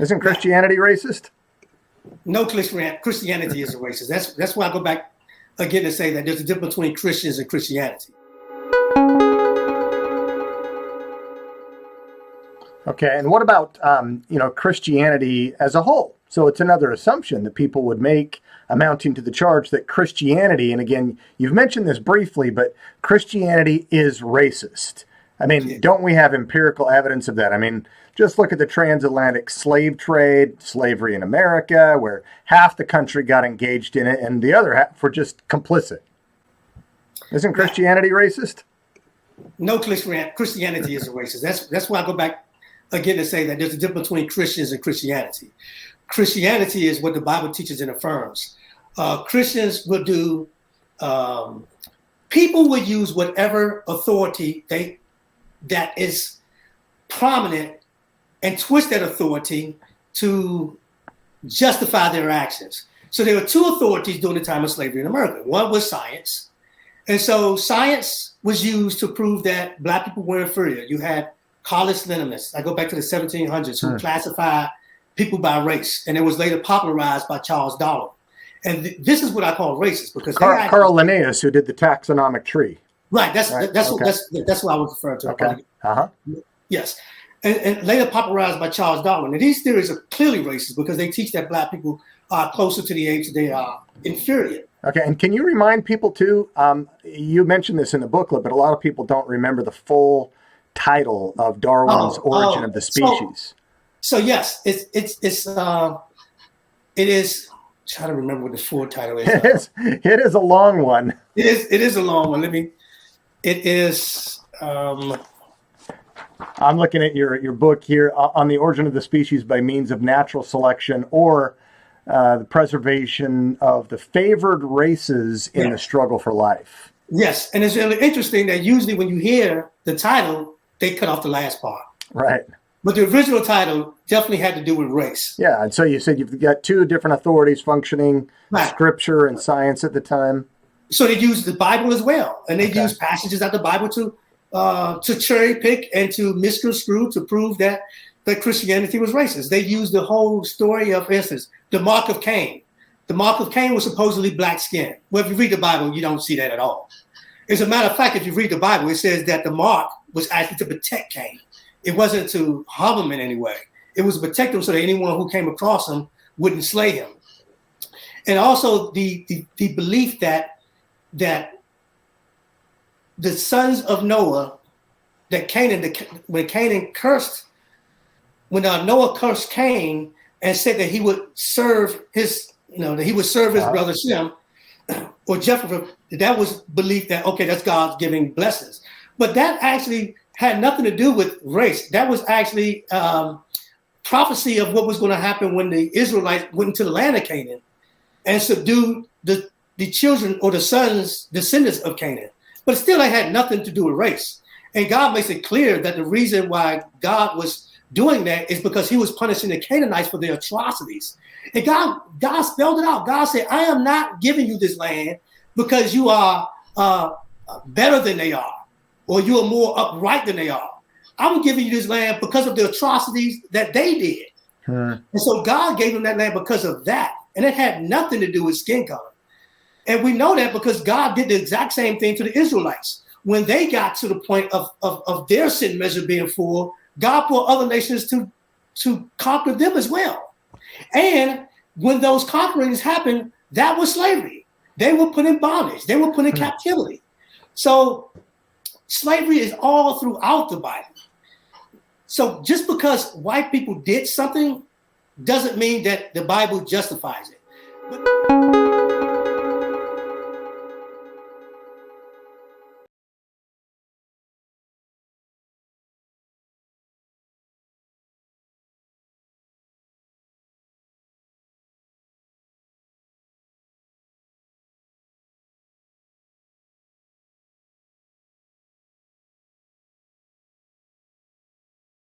Isn't Christianity racist? No, Christianity is a racist. That's why I go back again to say that there's a difference between Christians and Christianity. Okay, and what about Christianity as a whole? So it's another assumption that people would make amounting to the charge that Christianity, and again, you've mentioned this briefly, but Christianity is racist. I mean, don't we have empirical evidence of that? I mean, just look at the transatlantic slave trade, slavery in America, where half the country got engaged in it and the other half were just complicit. Isn't Christianity racist? No, Christianity is a racist. That's why I go back again to say that there's a difference between Christians and Christianity. Christianity is what the Bible teaches and affirms. Christians will do, people will use whatever authority that is prominent and twist that authority to justify their actions. So there were two authorities during the time of slavery in America. One was science. And so science was used to prove that Black people were inferior. You had college linimists. I go back to the 1700s who classified people by race. And it was later popularized by Charles Darwin. And this is what I call racist because Carl Linnaeus, who did the taxonomic tree. Right. That's what I was referring to. Okay. Yes. And later popularized by Charles Darwin. And these theories are clearly racist because they teach that Black people are closer to the apes, they are inferior. Okay, and can you remind people too, you mentioned this in the booklet, but a lot of people don't remember the full title of Darwin's Origin of the Species. So yes, it is, trying to remember what the full title is. It is a long one. It is a long one. I'm looking at your book here on the origin of the species by means of natural selection or the preservation of the favored races in the struggle for life. Yes, and it's really interesting that usually when you hear the title, they cut off the last part. Right. But the original title definitely had to do with race. Yeah, and so you said you've got two different authorities functioning, scripture and science at the time. So they used the Bible as well, and they used passages out of the Bible to cherry pick and to misconstrue to prove that Christianity was racist. They used the whole story of, for instance, the mark of Cain. The mark of Cain was supposedly black skin. Well, if you read the Bible, you don't see that at all. As a matter of fact, if you read the Bible, it says that the mark was actually to protect Cain. It wasn't to harm him in any way. It was to protect him so that anyone who came across him wouldn't slay him. And also the belief that the sons of Noah, that when Noah cursed Cain and said that he would serve his brother Shem or Jephthah, that was belief that, okay, that's God's giving blessings. But that actually had nothing to do with race. That was actually prophecy of what was going to happen when the Israelites went into the land of Canaan and subdued the children or the sons, descendants of Canaan. But still, they had nothing to do with race. And God makes it clear that the reason why God was doing that is because he was punishing the Canaanites for their atrocities. And God spelled it out. God said, I am not giving you this land because you are better than they are, or you are more upright than they are. I'm giving you this land because of the atrocities that they did. And so God gave them that land because of that. And it had nothing to do with skin color. And we know that because God did the exact same thing to the Israelites. When they got to the point of their sin measure being full, God brought other nations to conquer them as well. And when those conquerings happened, that was slavery. They were put in bondage. They were put in captivity. So slavery is all throughout the Bible. So just because white people did something doesn't mean that the Bible justifies it.